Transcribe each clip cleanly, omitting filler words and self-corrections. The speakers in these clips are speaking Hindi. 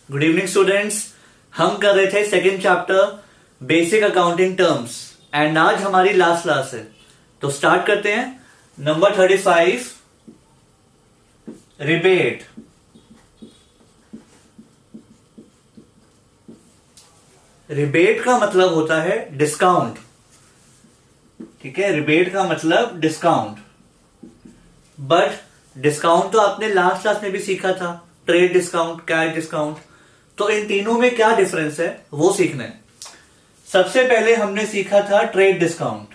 Good evening students. हम कर रहे थे second chapter basic accounting terms and आज हमारी लास्ट क्लास है, तो स्टार्ट करते हैं। Number 35 rebate. रिबेट का मतलब होता है डिस्काउंट। ठीक है, रिबेट का मतलब डिस्काउंट। बट डिस्काउंट तो आपने लास्ट क्लास में भी सीखा था, ट्रेड डिस्काउंट, कैश डिस्काउंट। तो इन तीनों में क्या डिफरेंस है वो सीखना है। सबसे पहले हमने सीखा था ट्रेड डिस्काउंट।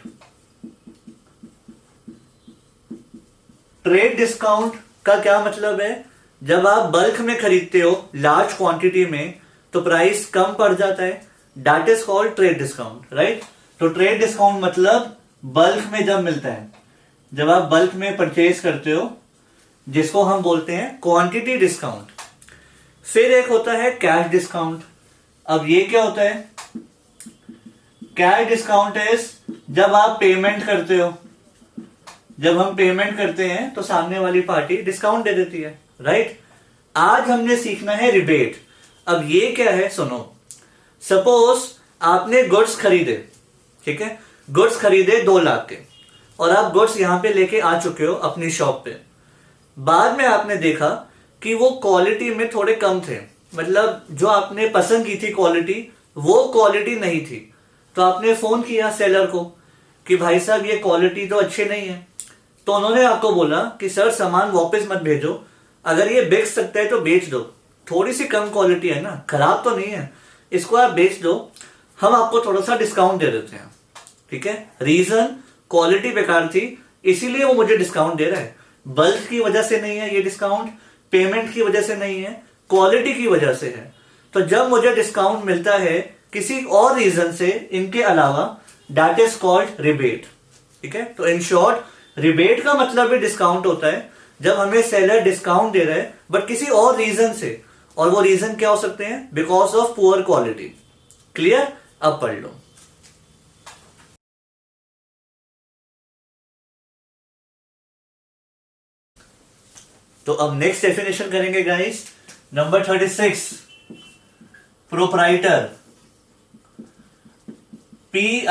ट्रेड डिस्काउंट का क्या मतलब है? जब आप बल्क में खरीदते हो लार्ज क्वांटिटी में तो प्राइस कम पड़ जाता है, that is called trade discount, right. तो ट्रेड डिस्काउंट मतलब बल्क में जब मिलता है, जब आप बल्क में परचेज करते हो, जिसको हम बोलते हैं क्वांटिटी डिस्काउंट। फिर एक होता है कैश डिस्काउंट। अब ये क्या होता है? कैश डिस्काउंट इज जब आप पेमेंट करते हो, जब हम पेमेंट करते हैं तो सामने वाली पार्टी डिस्काउंट दे देती है, राइट। आज हमने सीखना है रिबेट। अब ये क्या है सुनो। सपोज आपने गुड्स खरीदे, ठीक है, गुड्स खरीदे 2 लाख के और आप गुड्स यहां पे लेके आ चुके हो अपनी शॉप पे। बाद में आपने देखा कि वो क्वालिटी में थोड़े कम थे, मतलब जो आपने पसंद की थी क्वालिटी वो क्वालिटी नहीं थी। तो आपने फोन किया सेलर को कि भाई साहब ये क्वालिटी तो अच्छी नहीं है। तो उन्होंने आपको बोला कि सर सामान वापस मत भेजो, अगर ये बेच सकता है तो बेच दो, थोड़ी सी कम क्वालिटी है ना, खराब तो नहीं है, इसको आप बेच दो, हम आपको थोड़ा सा डिस्काउंट दे देते हैं। ठीक है, रीजन क्वालिटी बेकार थी इसीलिए वो मुझे डिस्काउंट दे रहा है। बल्क की वजह से नहीं है ये डिस्काउंट, पेमेंट की वजह से नहीं है, क्वालिटी की वजह से है। तो जब मुझे डिस्काउंट मिलता है किसी और रीजन से इनके अलावा, दैट इज कॉल्ड रिबेट। ठीक है, तो इन शॉर्ट रिबेट का मतलब भी डिस्काउंट होता है जब हमें सेलर डिस्काउंट दे रहा है बट किसी और रीजन से, और वो रीजन क्या हो सकते हैं? Because of poor quality. Clear? अब पढ़ लो। तो अब नेक्स्ट डेफिनेशन करेंगे गाइस। Number 36 proprietor. PROPRIETOR।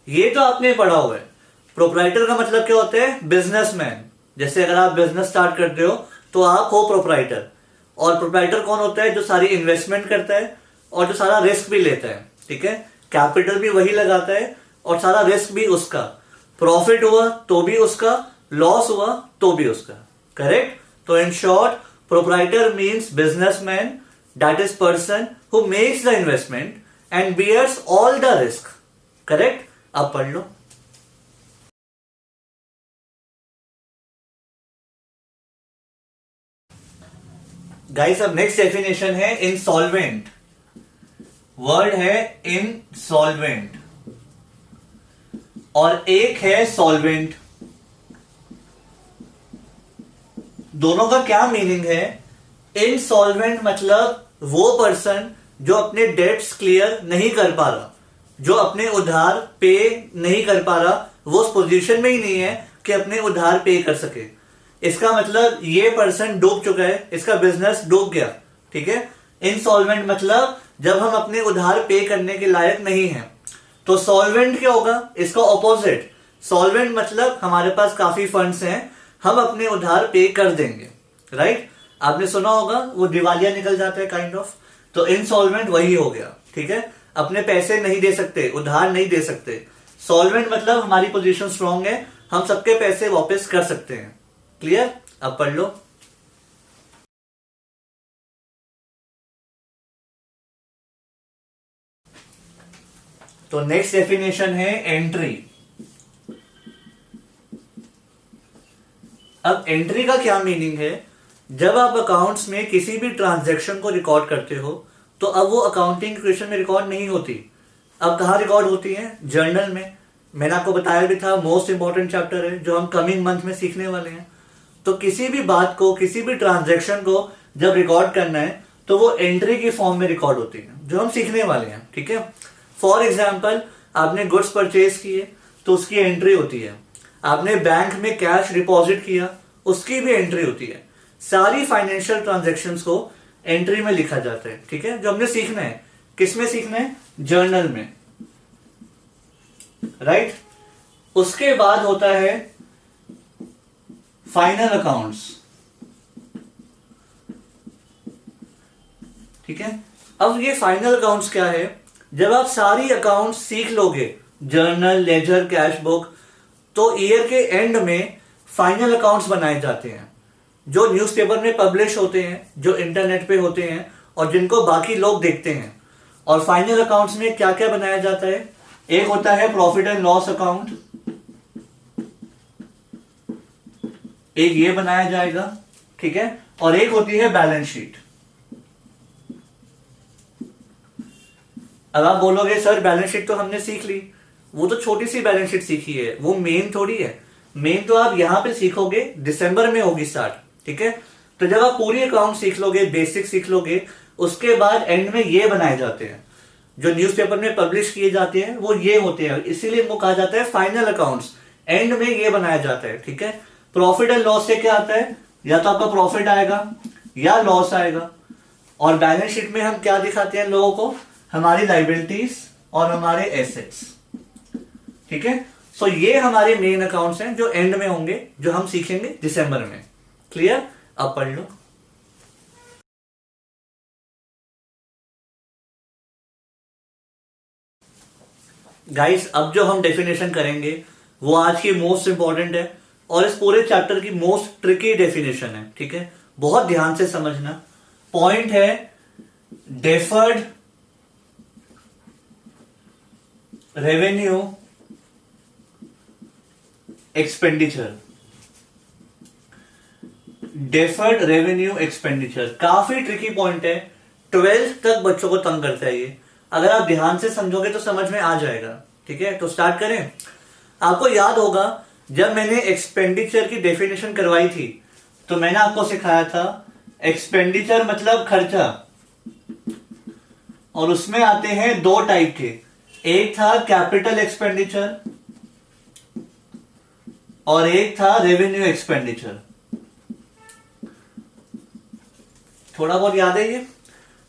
ये तो आपने पढ़ा हुआ है। प्रोप्राइटर का मतलब क्या होता है? बिजनेसमैन। जैसे अगर आप बिजनेस स्टार्ट करते हो तो आप हो प्रोप्राइटर। और प्रोप्राइटर कौन होता है? जो सारी इन्वेस्टमेंट करता है और जो सारा रिस्क भी लेता है। ठीक है, कैपिटल भी वही लगाता है और सारा रिस्क भी उसका। प्रॉफिट हुआ तो भी उसका, लॉस हुआ तो भी उसका। करेक्ट? तो in short proprietor means businessman, that is person who makes the investment and bears all the risk. Correct? अब पढ़ लो। गाइस अब नेक्स्ट डेफिनेशन है इंसॉल्वेंट। वर्ड है इंसॉल्वेंट और एक है सॉल्वेंट। दोनों का क्या मीनिंग है? इनसॉल्वेंट मतलब वो पर्सन जो अपने डेट्स क्लियर नहीं कर पा रहा, जो अपने उधार पे नहीं कर पा रहा, वो उस पोजीशन में ही नहीं है कि अपने उधार पे कर सके। इसका मतलब ये पर्सन डूब चुका है, इसका बिजनेस डूब गया। ठीक है, इनसॉल्वेंट मतलब जब हम अपने उधार पे करने के लायक नहीं हैं। तो सॉल्वेंट क्या होगा? इसका ऑपोजिट। सॉल्वेंट मतलब हमारे पास काफी फंड्स हैं, हम अपने उधार पे कर देंगे, राइट। आपने सुना होगा वो दिवालिया निकल जाता है काइंड ऑफ। तो इनसॉल्वेंट वही हो गया। ठीक है, अपने पैसे नहीं दे सकते, उधार नहीं दे सकते। सॉल्वेंट मतलब हमारी पोजीशन स्ट्रांग है, हम सबके पैसे वापस कर सकते हैं। क्लियर? अब पढ़ लो। तो नेक्स्ट डेफिनेशन है एंट्री। अब एंट्री का क्या मीनिंग है? जब आप अकाउंट्स में किसी भी ट्रांजैक्शन को रिकॉर्ड करते हो तो अब वो अकाउंटिंग इक्वेशन में रिकॉर्ड नहीं होती। अब कहां रिकॉर्ड होती है? जर्नल में। मैंने आपको बताया भी था मोस्ट इंपॉर्टेंट चैप्टर है जो हम कमिंग मंथ में सीखने वाले हैं। तो किसी भी बात को, किसी भी ट्रांजैक्शन को जब रिकॉर्ड करना है तो वो एंट्री की फॉर्म में रिकॉर्ड होती है, जो हम सीखने वाले हैं। ठीक है, फॉर एग्जाम्पल आपने गुड्स परचेज किए तो उसकी एंट्री होती है। आपने बैंक में कैश डिपॉजिट किया उसकी भी एंट्री होती है। सारी फाइनेंशियल ट्रांजैक्शंस को एंट्री में लिखा जाता है। ठीक है, जो हमने सीखना है, किस में सीखना है? जर्नल में, राइट। उसके बाद होता है फाइनल अकाउंट्स। ठीक है, अब ये फाइनल अकाउंट्स क्या है? जब आप सारी अकाउंट्स सीख लोगे, जर्नल, लेजर, कैश बुक, तो ईयर के एंड में फाइनल अकाउंट्स बनाए जाते हैं, जो न्यूज़पेपर में पब्लिश होते हैं, जो इंटरनेट पे होते हैं और जिनको बाकी लोग देखते हैं। और फाइनल अकाउंट्स में क्या क्या बनाया जाता है? एक होता है प्रॉफिट एंड लॉस अकाउंट, एक ये बनाया जाएगा। ठीक है, और एक होती है बैलेंस शीट। अब आप बोलोगे सर बैलेंस शीट तो हमने सीख ली, वो तो छोटी सी बैलेंस शीट सीखी है, वो मेन थोड़ी है। मेन तो आप यहां पे सीखोगे, दिसंबर में होगी स्टार्ट। ठीक है, तो जब आप पूरी अकाउंट सीख लोगे, बेसिक सीख लोगे, उसके बाद एंड में ये बनाए जाते हैं, जो न्यूज़पेपर में पब्लिश किए जाते हैं वो ये होते हैं, इसीलिए इनको कहा जाता है फाइनल अकाउंट्स। एंड में ये बनाया जाता है। ठीक है, प्रॉफिट एंड लॉस से क्या आता है? या तो आपका प्रॉफिट आएगा या लॉस आएगा। और बैलेंस शीट में हम क्या दिखाते हैं लोगों को? हमारी लाइबिलिटीज और हमारे एसेट्स। ठीक है, सो ये हमारे मेन अकाउंट्स हैं जो एंड में होंगे, जो हम सीखेंगे दिसंबर में। क्लियर? अब पढ़ लो। गाइस, अब जो हम डेफिनेशन करेंगे वो आज की मोस्ट इंपॉर्टेंट है और इस पूरे चैप्टर की मोस्ट ट्रिकी डेफिनेशन है। ठीक है, बहुत ध्यान से समझना। पॉइंट है deferred revenue expenditure. Deferred revenue expenditure काफी ट्रिकी पॉइंट है, 12th तक बच्चों को तंग करता है ये। अगर आप ध्यान से समझोगे तो समझ में आ जाएगा। ठीक है, तो स्टार्ट करें। आपको याद होगा जब मैंने एक्सपेंडिचर की डेफिनेशन करवाई थी तो मैंने आपको सिखाया था एक्सपेंडिचर मतलब खर्चा, और उसमें आते हैं दो टाइप के। एक था कैपिटल एक्सपेंडिचर और एक था रेवेन्यू एक्सपेंडिचर। थोड़ा बहुत याद है ये?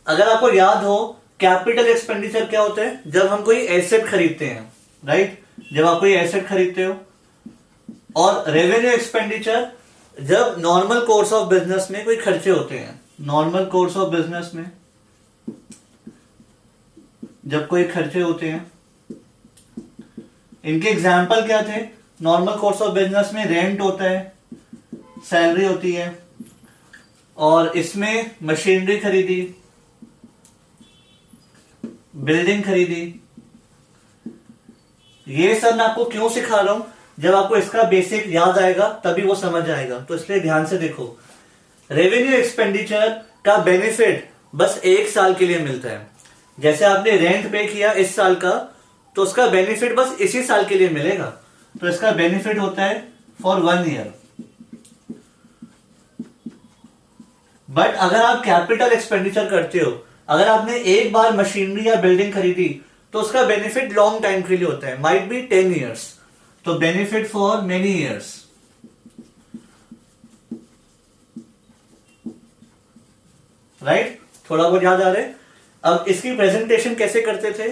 अगर आपको याद हो, कैपिटल एक्सपेंडिचर क्या होता है? जब हम कोई एसेट खरीदते हैं, राइट, जब आप कोई एसेट खरीदते हो। और रेवेन्यू एक्सपेंडिचर जब नॉर्मल कोर्स ऑफ बिजनेस में कोई खर्चे होते हैं, नॉर्मल कोर्स ऑफ बिजनेस में जब कोई खर्चे होते हैं। इनके एग्जाम्पल क्या थे? नॉर्मल कोर्स ऑफ बिजनेस में रेंट होता है, सैलरी होती है, और इसमें मशीनरी खरीदी, बिल्डिंग खरीदी। ये सब मैं आपको क्यों सिखा रहा हूं? जब आपको इसका बेसिक याद आएगा तभी वो समझ आएगा, तो इसलिए ध्यान से देखो। रेवेन्यू एक्सपेंडिचर का बेनिफिट बस 1 साल के लिए मिलता है। जैसे आपने रेंट पे किया इस साल का, तो उसका बेनिफिट बस इसी साल के लिए मिलेगा, तो इसका बेनिफिट होता है फॉर 1 ईयर। बट अगर आप कैपिटल एक्सपेंडिचर करते हो, अगर आपने एक बार मशीनरी या बिल्डिंग खरीदी, तो उसका बेनिफिट लॉन्ग टाइम के लिए होता है, माइट बी 10 ईयर्स, तो benefit for many years. Right, थोड़ा बहुत याद आ रहा है? अब इसकी प्रेजेंटेशन कैसे करते थे?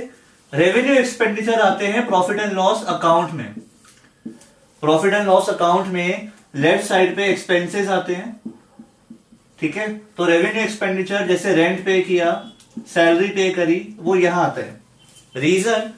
रेवेन्यू एक्सपेंडिचर आते हैं प्रॉफिट एंड लॉस अकाउंट में। प्रॉफिट एंड लॉस अकाउंट में लेफ्ट साइड पे एक्सपेंसेस आते हैं। ठीक है, तो रेवेन्यू एक्सपेंडिचर जैसे रेंट पे किया, सैलरी पे करी, वो यहां आता है। रीजन,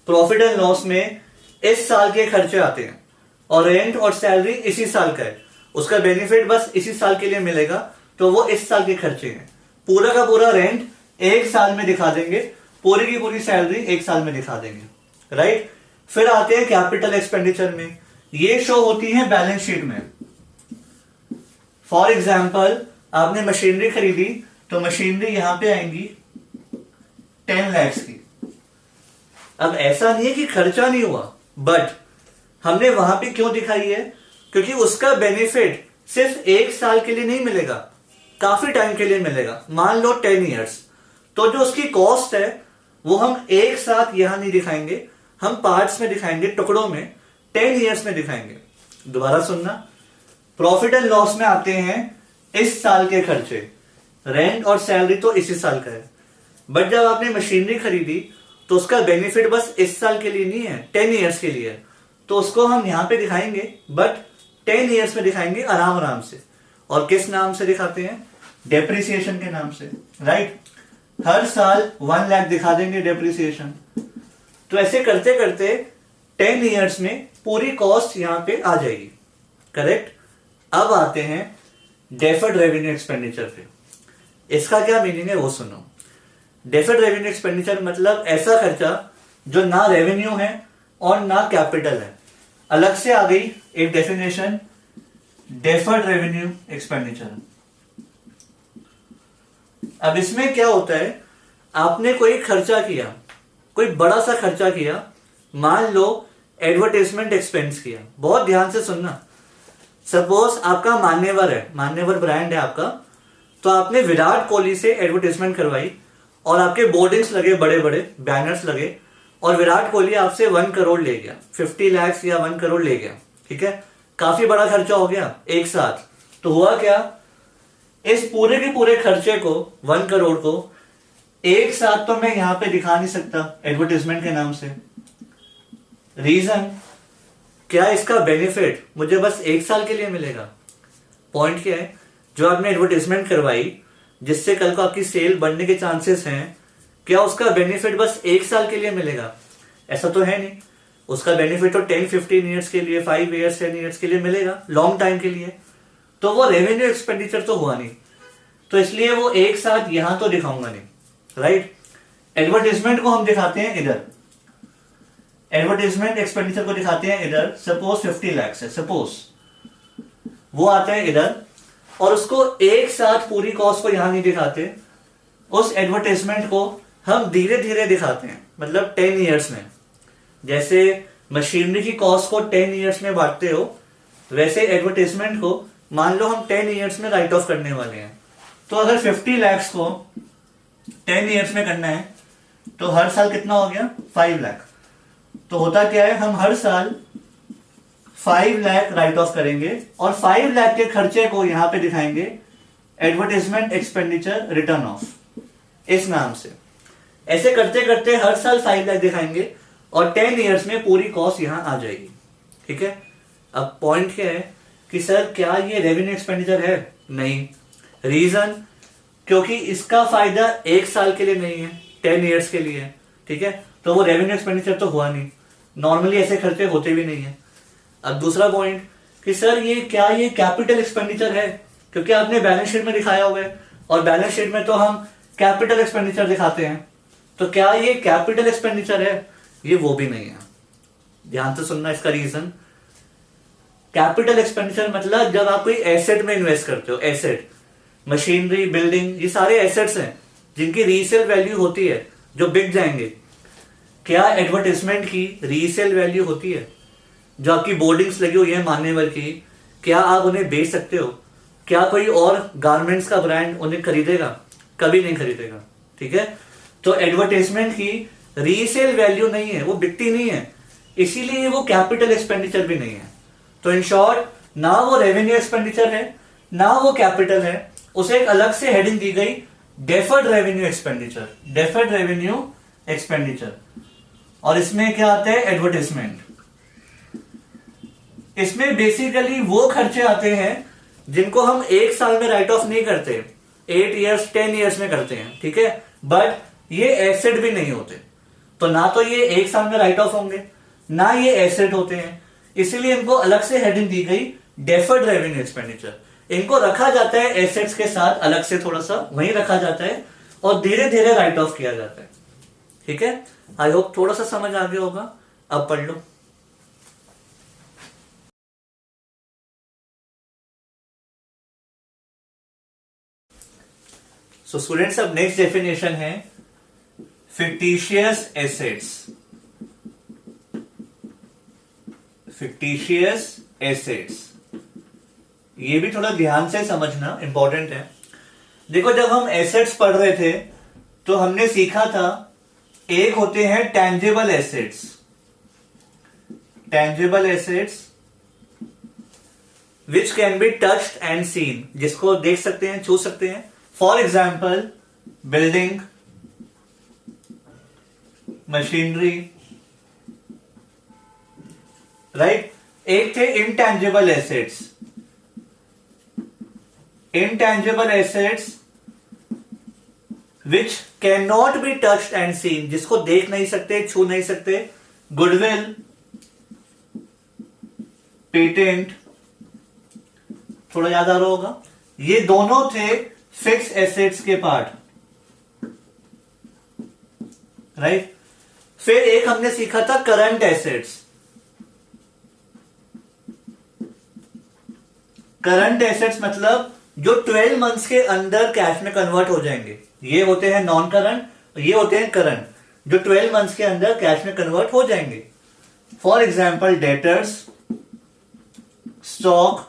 प्रॉफिट एंड लॉस में इस साल के खर्चे आते हैं और रेंट और सैलरी इसी साल का है, उसका बेनिफिट बस इसी साल के लिए मिलेगा, तो वो इस साल के खर्चे हैं। पूरा का पूरा रेंट 1 साल में दिखा देंगे, पूरी की पूरी सैलरी 1 साल में दिखा देंगे। राइट, फिर आते हैं कैपिटल एक्सपेंडिचर में, ये शो होती है बैलेंस शीट में। फॉर एग्जाम्पल, आपने मशीनरी खरीदी, तो मशीनरी यहां पे आएंगी 10 लाख की। अब ऐसा नहीं है कि खर्चा नहीं हुआ, बट हमने वहां पे क्यों दिखाई है? क्योंकि उसका बेनिफिट सिर्फ 1 साल के लिए नहीं मिलेगा, काफी टाइम के लिए मिलेगा, मान लो 10 ईयर्स। तो जो उसकी कॉस्ट है वो हम एक साथ यहां नहीं दिखाएंगे, हम पार्ट्स में दिखाएंगे, टुकड़ों में, 10 ईयर्स में दिखाएंगे। दोबारा सुनना, प्रॉफिट एंड लॉस में आते हैं इस साल के खर्चे, रेंट और सैलरी तो इसी साल का है, बट जब आपने मशीनरी खरीदी तो उसका बेनिफिट बस इस साल के लिए नहीं है, 10 ईयर्स के लिए है। तो उसको हम यहां पे दिखाएंगे, बट 10 ईयर्स में दिखाएंगे आराम आराम से। और किस नाम से दिखाते हैं? डेप्रिसिएशन के नाम से, राइट। हर साल 1 लाख दिखा देंगे डेप्रिसिएशन। तो ऐसे करते करते 10 ईयर्स में पूरी कॉस्ट यहां पे आ जाएगी, करेक्ट। अब आते हैं डेफर्ड रेवेन्यू एक्सपेंडिचर पे। इसका क्या मीनिंग है वो सुनो। डेफर्ड रेवेन्यू एक्सपेंडिचर मतलब ऐसा खर्चा जो ना रेवेन्यू है और ना कैपिटल है। अलग से आ गई एक डेफिनेशन, डेफर्ड रेवेन्यू एक्सपेंडिचर। अब इसमें क्या होता है, आपने कोई खर्चा किया, कोई बड़ा सा खर्चा किया, मान लो एडवर्टाइजमेंट एक्सपेंस किया। बहुत ध्यान से सुनना। सपोज आपका मान्यवर है, मान्यवर ब्रांड है आपका, तो आपने विराट कोहली से एडवर्टाइजमेंट करवाई और आपके बोर्डिंग्स लगे, बड़े बड़े बैनर्स लगे, और विराट कोहली आपसे 1 करोड़ ले गया, 50 लाख या 1 करोड़ ले गया, ठीक है। काफी बड़ा खर्चा हो गया एक साथ। तो हुआ क्या, इस पूरे के पूरे खर्चे को, 1 करोड़ को एक साथ तो मैं यहां पे दिखा नहीं सकता एडवर्टाइजमेंट के नाम से। रीजन क्या, इसका बेनिफिट मुझे बस 1 साल के लिए मिलेगा। पॉइंट क्या है, जो आपने एडवर्टाइजमेंट करवाई जिससे कल को आपकी सेल बढ़ने के चांसेस हैं, क्या उसका बेनिफिट बस 1 साल के लिए मिलेगा? ऐसा तो है नहीं। उसका बेनिफिट तो 10-15 ईयर्स के लिए, 5 ईयर्स 10 ईयर्स के लिए मिलेगा, लॉन्ग टाइम के लिए। तो वो रेवेन्यू एक्सपेंडिचर तो हुआ नहीं, तो इसलिए वो एक साथ यहां तो दिखाऊंगा नहीं, राइट। एडवर्टाइजमेंट को हम दिखाते हैं इधर, एडवर्टाइजमेंट एक्सपेंडिचर को दिखाते हैं इधर। सपोज 50 लाख है, सपोज वो आता है इधर, और उसको एक साथ पूरी कॉस्ट को यहां नहीं दिखाते। उस एडवर्टाइजमेंट को हम धीरे धीरे दिखाते हैं, मतलब 10 ईयर्स में। जैसे मशीनरी की कॉस्ट को 10 ईयर्स में बांटते हो, वैसे एडवर्टाइजमेंट को मान लो हम 10 ईयर्स में राइट ऑफ करने वाले हैं। तो अगर 50 लाख को 10 ईयर्स में करना है तो हर साल कितना हो गया, 5 लाख। तो होता क्या है, हम हर साल 5 लाख राइट ऑफ करेंगे और 5 लाख के खर्चे को यहां पे दिखाएंगे एडवर्टाइजमेंट एक्सपेंडिचर रिटर्न ऑफ, इस नाम से। ऐसे करते करते हर साल 5 लाख दिखाएंगे और 10 ईयर्स में पूरी कॉस्ट यहां आ जाएगी, ठीक है। अब पॉइंट क्या है कि सर क्या ये रेवेन्यू एक्सपेंडिचर है? नहीं। रीजन, क्योंकि इसका फायदा 1 साल के लिए नहीं है, 10 ईयर्स के लिए है, ठीक है। तो वो रेवेन्यू एक्सपेंडिचर तो हुआ नहीं, नॉर्मली ऐसे खर्चे होते भी नहीं है। अब दूसरा पॉइंट कि सर ये क्या ये कैपिटल एक्सपेंडिचर है? क्योंकि आपने बैलेंस शीट में दिखाया हुआ है और बैलेंस शीट में तो हम कैपिटल एक्सपेंडिचर दिखाते हैं, तो क्या ये कैपिटल एक्सपेंडिचर है? ये वो भी नहीं है। ध्यान से सुनना इसका रीजन। कैपिटल एक्सपेंडिचर मतलब जब आप कोई एसेट में इन्वेस्ट करते हो, एसेट, मशीनरी, बिल्डिंग, ये सारे एसेट्स हैं जिनकी रीसेल वैल्यू होती है, जो बिक जाएंगे। क्या एडवर्टाइजमेंट की रीसेल वैल्यू होती है? जो आपकी बोर्डिंग्स लगी हुई है मान्यवर की, क्या आप उन्हें बेच सकते हो? क्या कोई और गारमेंट्स का ब्रांड उन्हें खरीदेगा? कभी नहीं खरीदेगा, ठीक है। तो एडवर्टाइजमेंट की रीसेल वैल्यू नहीं है, वो बिकती नहीं है, इसीलिए वो कैपिटल एक्सपेंडिचर भी नहीं है। तो इन शॉर्ट, ना वो रेवेन्यू एक्सपेंडिचर है ना वो कैपिटल है, उसे एक अलग से हेडिंग दी गई, deferred revenue expenditure, deferred revenue expenditure. और इसमें क्या आता है, एडवर्टाइजमेंट। इसमें बेसिकली वो खर्चे आते हैं जिनको हम 1 साल में राइट ऑफ नहीं करते, 8 ईयर्स 10 ईयर्स में करते हैं, ठीक है। बट ये एसेट भी नहीं होते, तो ना तो ये 1 साल में राइट ऑफ होंगे, ना ये एसेट होते हैं, इसीलिए इनको अलग से हेडिंग दी गई, डेफर्ड रेवेन्यू एक्सपेंडिचर। इनको रखा जाता है एसेट्स के साथ, अलग से थोड़ा सा वहीं रखा जाता है और धीरे धीरे राइट ऑफ किया जाता है, ठीक है। आई होप थोड़ा सा समझ आ गया होगा। अब पढ़ लो। सो स्टूडेंट्स, अब नेक्स्ट डेफिनेशन है फिक्टिशियस एसेट्स। फिक्टिशियस एसेट्स, ये भी थोड़ा ध्यान से समझना, इंपॉर्टेंट है। देखो, जब हम एसेट्स पढ़ रहे थे तो हमने सीखा था, एक होते हैं tangible assets, tangible assets, which can be touched and seen, जिसको देख सकते हैं, छू सकते हैं। For example building, machinery, right. एक थे intangible assets. Intangible assets which can not be touched and seen, जिसको देख नहीं सकते, छू नहीं सकते। गुडविल, पेटेंट, थोड़ा याद आ रहा होगा। ये दोनों थे फिक्स एसेट्स के पार्ट, राइट। फिर एक हमने सीखा था करंट एसेट्स। करंट एसेट्स मतलब जो 12 मंथ्स के अंदर कैश में कन्वर्ट हो जाएंगे। ये होते हैं नॉन करंट, ये होते हैं करंट, जो 12 मंथ्स के अंदर कैश में कन्वर्ट हो जाएंगे। For example debtors, stock,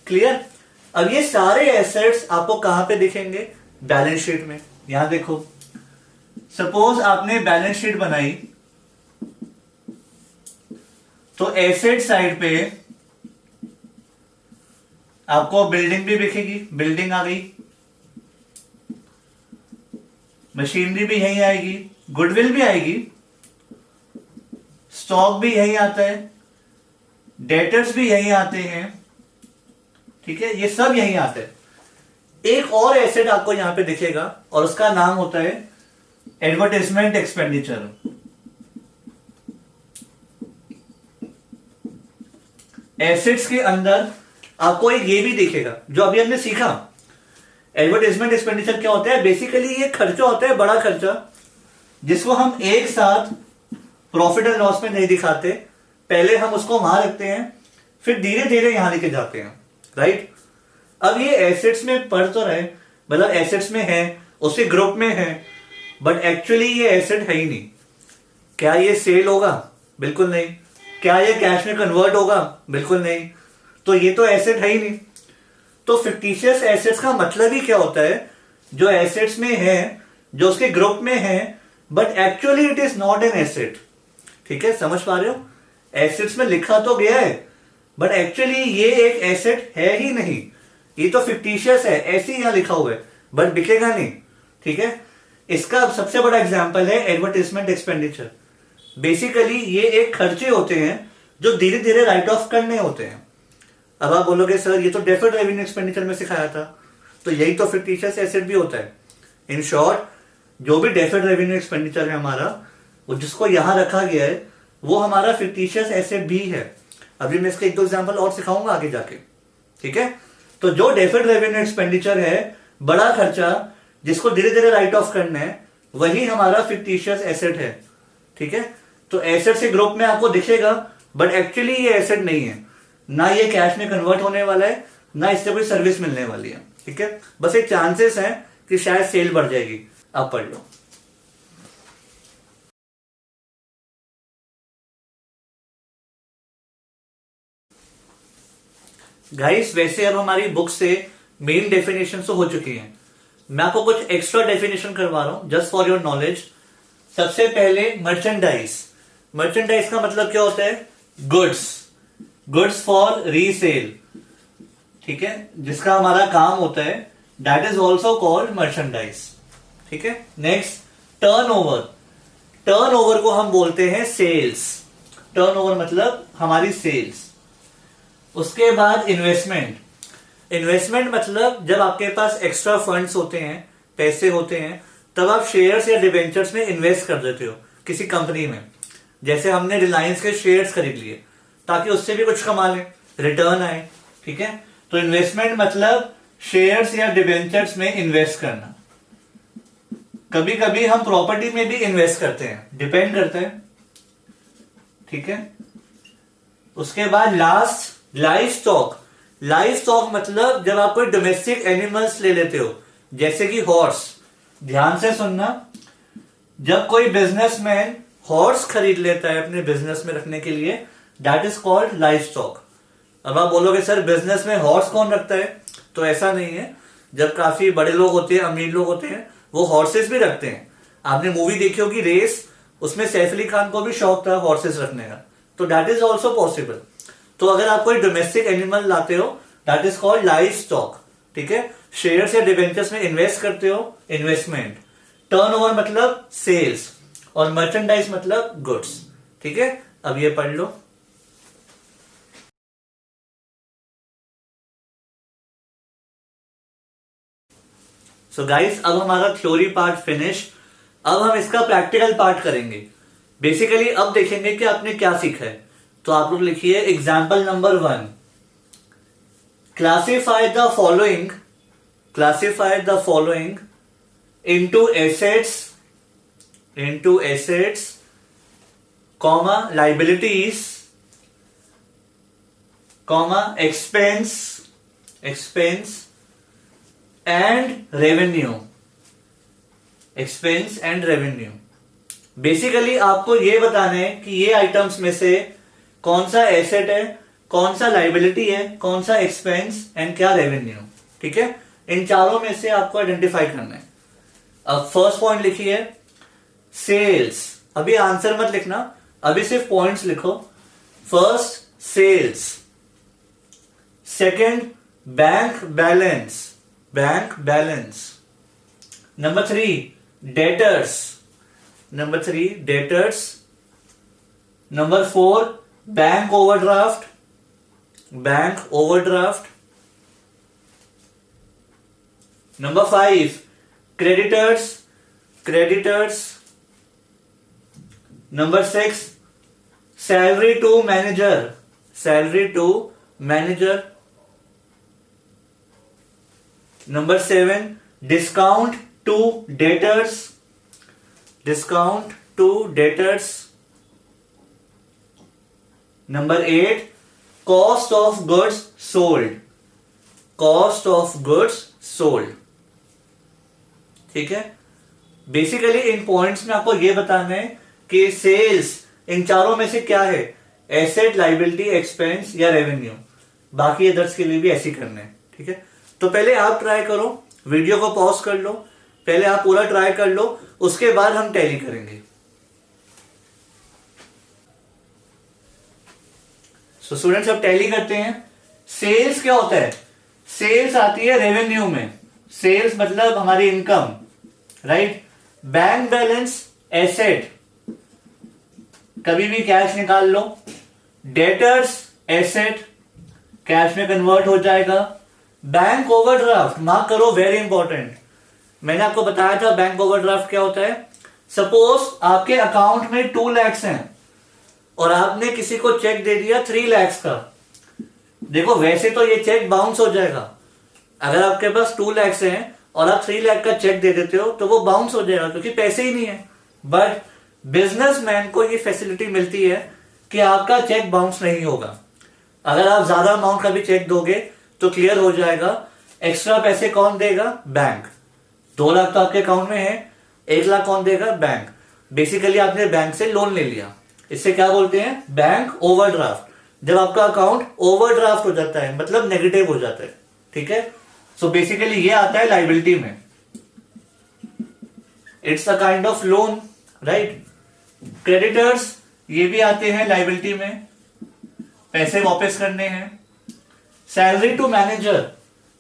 clear. अब ये सारे एसेट्स आपको कहां पे दिखेंगे? बैलेंस शीट में। यहां देखो, सपोज आपने बैलेंस शीट बनाई, तो एसेट साइड पे आपको बिल्डिंग भी दिखेगी, बिल्डिंग आ गई, मशीनरी भी यहीं आएगी, गुडविल भी आएगी, स्टॉक भी यहीं आता है, डेटर्स भी यहीं आते हैं, ठीक है, ये सब यहीं आते हैं। एक और एसेट आपको यहां पे दिखेगा और उसका नाम होता है एडवर्टाइजमेंट एक्सपेंडिचर। एसेट्स के अंदर आपको एक ये भी दिखेगा जो अभी हमने सीखा। एडवर्टाइजमेंट एक्सपेंडिचर क्या होता है? बेसिकली ये खर्चा होता है, बड़ा खर्चा, जिसको हम एक साथ प्रॉफिट एंड लॉस में नहीं दिखाते। पहले हम उसको वहां रखते हैं, फिर धीरे धीरे यहां लेके जाते हैं, राइट। अब ये एसेट्स में पढ़ तो रहे, मतलब एसेट्स में है, उसी ग्रुप में है, बट एक्चुअली ये एसेट है ही नहीं। क्या ये सेल होगा? बिल्कुल नहीं। क्या ये कैश में कन्वर्ट होगा? बिल्कुल नहीं। तो ये तो एसेट है ही नहीं। तो फिक्टिशियस एसेट्स का मतलब ही क्या होता है? जो एसेट्स में है, जो उसके ग्रुप में है, but actually it is not an asset. ठीक है, समझ पा रहे हो? एसेट्स में लिखा तो गया है, बट एक्चुअली ये एक एसेट है ही नहीं। ये तो फिक्टिशियस है, ऐसे ही यहां लिखा हुआ है, बट बिकेगा नहीं। ठीक है, इसका सबसे बड़ा एग्जाम्पल है एडवर्टाइजमेंट एक्सपेंडिचर। बेसिकली ये एक खर्चे होते हैं जो धीरे धीरे राइट ऑफ करने होते हैं। अब आप बोलोगे सर ये तो डेफर्ड रेवेन्यू एक्सपेंडिचर में सिखाया था, तो यही तो फिक्टिशियस एसेट भी होता है। इन शॉर्ट, जो भी डेफर्ड रेवेन्यू एक्सपेंडिचर है हमारा, वो जिसको यहां रखा गया है, वो हमारा फिक्टिशियस एसेट भी है। अभी मैं इसके एक दो एग्जाम्पल और सिखाऊंगा आगे जाके। ठीक है, तो जो डेफर्ड रेवेन्यू एक्सपेंडिचर है, बड़ा खर्चा जिसको धीरे धीरे राइट ऑफ करना है, वही हमारा फिक्टिशियस एसेट है। ठीक है, तो एसेट के ग्रुप में आपको दिखेगा, बट एक्चुअली ये एसेट नहीं है। ना ये कैश में कन्वर्ट होने वाला है, ना इससे कोई सर्विस मिलने वाली है। ठीक है, बस एक चांसेस है कि शायद सेल बढ़ जाएगी। आप पढ़ लो। गाइस, वैसे अब हमारी बुक से मेन डेफिनेशन तो हो चुकी हैं। मैं आपको कुछ एक्स्ट्रा डेफिनेशन करवा रहा हूं जस्ट फॉर योर नॉलेज। सबसे पहले मर्चेंडाइज। मर्चेंडाइज का मतलब क्या होता है? Goods, goods for resale. ठीक है, जिसका हमारा काम होता है, that is also called merchandise. ठीक है, नेक्स्ट टर्नओवर। टर्नओवर को हम बोलते हैं सेल्स। टर्नओवर मतलब हमारी सेल्स। उसके बाद इन्वेस्टमेंट। इन्वेस्टमेंट मतलब जब आपके पास एक्स्ट्रा फंड्स होते हैं, पैसे होते हैं, तब आप शेयर्स या डिवेंचर्स में इन्वेस्ट कर देते हो किसी कंपनी में। जैसे हमने रिलायंस के शेयर्स खरीद लिए ताकि उससे भी कुछ कमा लें, रिटर्न आए। ठीक है, तो इन्वेस्टमेंट मतलब शेयर्स या डिवेंचर्स में इन्वेस्ट करना। कभी कभी हम प्रॉपर्टी में भी इन्वेस्ट करते हैं, डिपेंड करता है। ठीक है, उसके बाद last life stock. Life stock मतलब जब आप कोई डोमेस्टिक एनिमल्स ले लेते हो, जैसे कि हॉर्स। ध्यान से सुनना, जब कोई बिजनेसमैन हॉर्स खरीद लेता है अपने बिजनेस में रखने के लिए, that is called life stock. अब आप बोलोगे सर बिजनेस में हॉर्स कौन रखता है? तो ऐसा नहीं है। जब काफी बड़े लोग होते हैं, अमीर लोग होते हैं, वो हॉर्सेस भी रखते हैं। आपने मूवी देखी होगी रेस, उसमें सैफ अली खान को भी शौक था हॉर्सेस रखने का, तो दैट इज ऑल्सो पॉसिबल। तो अगर आप कोई डोमेस्टिक एनिमल लाते हो that is called live stock, ठीक है। शेयर्स या डिबेंचर्स में इन्वेस्ट करते हो, इन्वेस्टमेंट। टर्नओवर मतलब सेल्स, और मर्चेंडाइज मतलब गुड्स, ठीक है। अब ये पढ़ लो। सो गाइस, अब हमारा थ्योरी पार्ट फिनिश। अब हम इसका प्रैक्टिकल पार्ट करेंगे। बेसिकली अब देखेंगे कि आपने क्या सीखा है। तो आप लोग लिखिए example number 1, classify the following into assets comma liabilities comma expense and revenue. Basically आपको ये बताना है कि ये आइटम्स में से कौन सा एसेट है, कौन सा लाइबिलिटी है, कौन सा एक्सपेंस एंड क्या रेवेन्यू, ठीक है। इन चारों में से आपको आइडेंटिफाई करना है। अब फर्स्ट पॉइंट लिखिए सेल्स। अभी आंसर मत लिखना, अभी सिर्फ पॉइंट्स लिखो। First sales, second bank balance, number 3 debtors, number 4 bank overdraft, number 5 creditors, number 6 salary to manager, number 7 discount to debtors, number 8 cost of goods sold, ठीक है। बेसिकली इन पॉइंट्स में आपको यह बताना है कि सेल्स इन चारों में से क्या है, एसेट, लाइबिलिटी, एक्सपेंस या रेवेन्यू। बाकी अदर्स के लिए भी ऐसे करना है, ठीक है। तो पहले आप ट्राई करो, वीडियो को पॉज कर लो, पहले आप पूरा ट्राई कर लो, उसके बाद हम टैली करेंगे। सो स्टूडेंट्स अब टैली करते हैं। सेल्स क्या होता है? सेल्स आती है रेवेन्यू में। सेल्स मतलब हमारी income, right. Bank balance asset, कभी भी कैश निकाल लो। डेटर्स एसेट, कैश में कन्वर्ट हो जाएगा। बैंक ओवरड्राफ्ट, मार्क करो, वेरी इंपॉर्टेंट। मैंने आपको बताया था बैंक ओवरड्राफ्ट क्या होता है। सपोज आपके अकाउंट में 2 लाख हैं और आपने किसी को चेक दे दिया 3 लाख का। देखो वैसे तो ये चेक बाउंस हो जाएगा। अगर आपके पास 2 लाख हैं और आप 3 लाख का चेक दे देते हो तो वो बाउंस हो जाएगा क्योंकि पैसे ही नहीं है। बट बिजनेसमैन को ये फैसिलिटी मिलती है कि आपका चेक बाउंस नहीं होगा। अगर आप ज्यादा अमाउंट का भी चेक दोगे तो क्लियर हो जाएगा। एक्स्ट्रा पैसे कौन देगा? बैंक। 2 लाख तो आपके अकाउंट में है, 1 लाख कौन देगा? बैंक। बेसिकली आपने बैंक से लोन ले लिया, इससे क्या बोलते हैं? Bank overdraft. जब आपका अकाउंट ओवरड्राफ्ट हो जाता है मतलब नेगेटिव हो जाता है, ठीक है। सो बेसिकली ये आता है लाइबिलिटी में। It's a kind of loan, right. Creditors ये भी आते हैं लाइबिलिटी में, पैसे वापस करने हैं। सैलरी टू मैनेजर,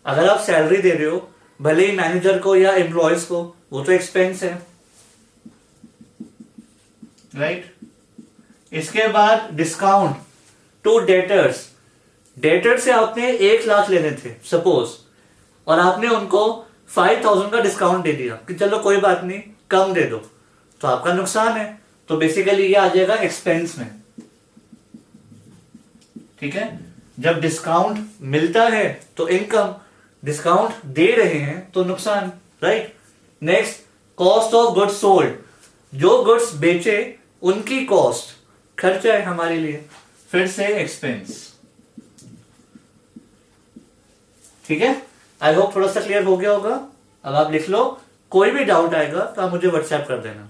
अगर आप सैलरी दे रहे हो भले ही मैनेजर को या एम्प्लॉयज को, वो तो एक्सपेंस है, राइट। इसके बाद डिस्काउंट टू डेटर्स। डेटर से आपने 1 लाख लेने थे सपोज, और आपने उनको 5,000 का डिस्काउंट दे दिया कि चलो कोई बात नहीं कम दे दो, तो आपका नुकसान है। तो बेसिकली ये आ जाएगा एक्सपेंस में, ठीक है। जब डिस्काउंट मिलता है तो इनकम, डिस्काउंट दे रहे हैं तो नुकसान, right. Next cost of goods sold, जो गुड्स बेचे उनकी कॉस्ट, खर्चा है हमारे लिए, फिर से एक्सपेंस, ठीक है। आई होप थोड़ा सा क्लियर हो गया होगा। अब आप लिख लो, कोई भी डाउट आएगा तो आप मुझे व्हाट्सएप कर देना।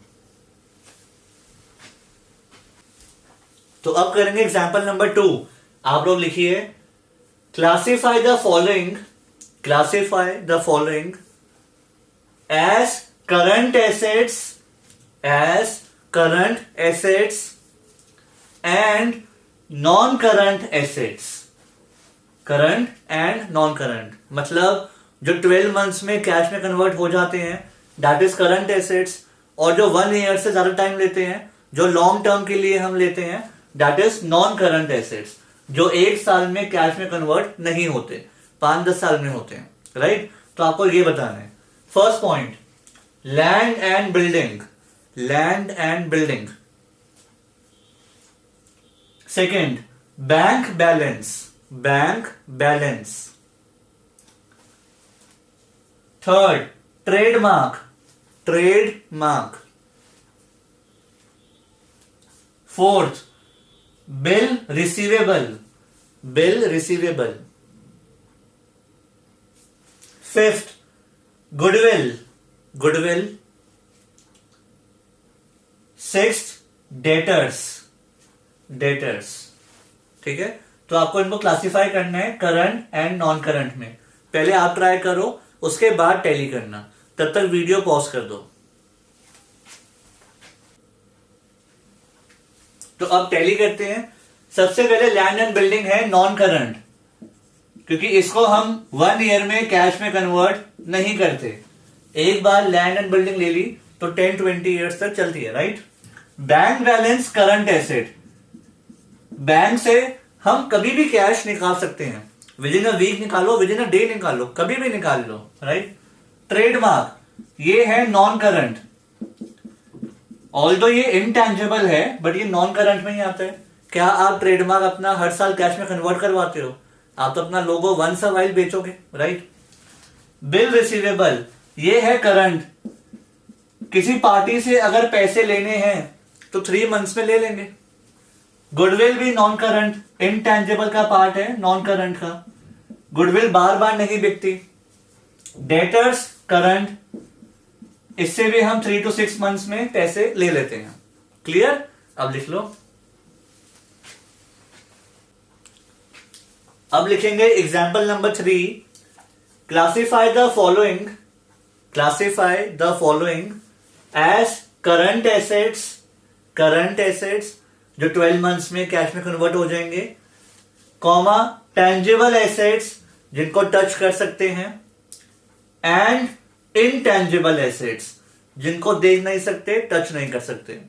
तो अब करेंगे एग्जाम्पल नंबर 2। आप लोग लिखिए classify the following as current assets and non current assets, current and non current, मतलब जो 12 मंथ्स में कैश में कन्वर्ट हो जाते हैं दैट इज करंट एसेट्स, और जो 1 ईयर से ज्यादा टाइम लेते हैं, जो लॉन्ग टर्म के लिए हम लेते हैं, that is non current assets, जो 1 साल में कैश में कन्वर्ट नहीं होते, 5-10 साल में होते हैं, राइट। तो आपको ये बताना है। First point, land and building, land and building. Second, bank balance, bank balance. Third, trademark, trademark. Fourth, bill receivable, bill receivable. Fifth, goodwill, goodwill. Sixth, debtors, debtors. ठीक है, तो आपको इनको क्लासिफाई करना है करंट एंड नॉन करंट में। पहले आप ट्राई करो, उसके बाद टैली करना, तब तक वीडियो पॉज कर दो। तो अब टैली करते हैं। सबसे पहले लैंड एंड बिल्डिंग है नॉन करंट, क्योंकि इसको हम 1 ईयर में कैश में कन्वर्ट नहीं करते। एक बार लैंड एंड बिल्डिंग ले ली तो 10-20 ईयर्स तक चलती है, right. Bank balance current asset, bank से हम कभी भी कैश निकाल सकते हैं, विद इन अ वीक निकालो, विद इन अ डे निकालो, कभी भी निकाल लो, राइट। ट्रेडमार्क, ये है नॉन करंट, ऑल्दो ये इनटैंजिबल है बट ये नॉन करंट में ही आता है। क्या आप ट्रेडमार्क अपना हर साल कैश में कन्वर्ट करवाते हो? आप तो अपना लोगो वंस अ वाइल बेचोगे, राइट। बिल रिसीवेबल, ये है करंट, किसी पार्टी से अगर पैसे लेने हैं तो 3 मंथ्स में ले लेंगे। गुडविल भी नॉन करंट, इनटैंजिबल का पार्ट है नॉन करंट का, गुडविल बार बार नहीं बिकती। डेटर्स करंट, इससे भी हम 3 to 6 मंथ्स में पैसे ले लेते हैं। क्लियर? अब लिख लो। अब लिखेंगे example number 3। Classify the following, classify the following as current assets, current assets जो 12 मंथ्स में कैश में कन्वर्ट हो जाएंगे, कॉमा टेंजिबल एसेट्स जिनको टच कर सकते हैं, एंड इनटेंजिबल एसेट्स जिनको देख नहीं सकते, टच नहीं कर सकते।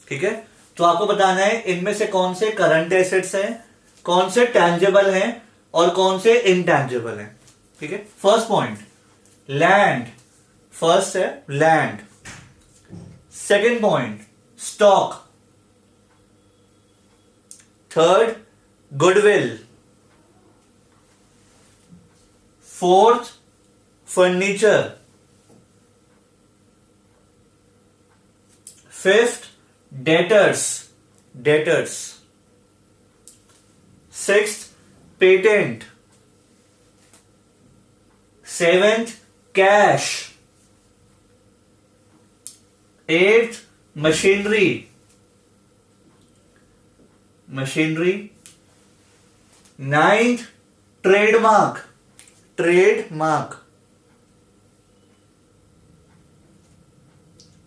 ठीक है, तो आपको बताना है इनमें से कौन से करंट एसेट्स हैं, कौन से टेंजिबल हैं और कौन से इनटेंजिबल हैं। ठीक है, फर्स्ट पॉइंट लैंड, फर्स्ट है land. Second point stock, third goodwill, fourth furniture, fifth debtors, debtors, sixth patent, seventh cash, eighth machinery, machinery, ninth trademark, trademark,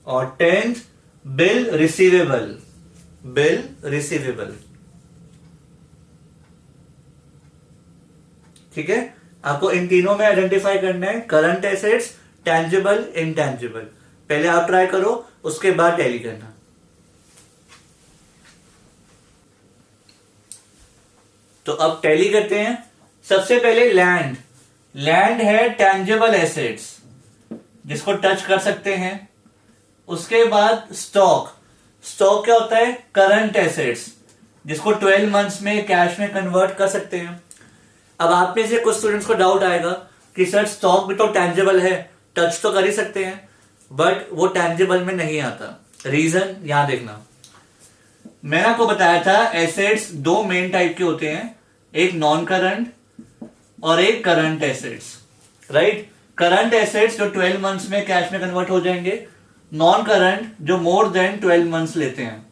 और 10th bill receivable, bill receivable. ठीक है, आपको इन तीनों में आइडेंटिफाई करना है करंट एसेट्स, टेंजिबल, इनटेंजिबल। पहले आप ट्राई करो, उसके बाद टैली करना। तो अब टैली करते हैं। सबसे पहले लैंड, लैंड है टेंजिबल एसेट्स जिसको टच कर सकते हैं। उसके बाद स्टॉक, स्टॉक क्या होता है? करंट एसेट्स जिसको 12 मंथ्स में कैश में कन्वर्ट कर सकते हैं। अब आप में से कुछ स्टूडेंट्स को डाउट आएगा कि सर स्टॉक भी तो टेंजिबल है, टच तो कर ही सकते हैं, बट वो टेंजिबल में नहीं आता। रीजन यहां देखना, मैंने आपको बताया था एसेट्स 2 मेन टाइप के होते हैं, एक नॉन करंट और एक current assets, right. Current assets जो 12 मंथ्स में कैश में कन्वर्ट हो जाएंगे, नॉन करंट जो मोर देन 12 मंथ्स लेते हैं।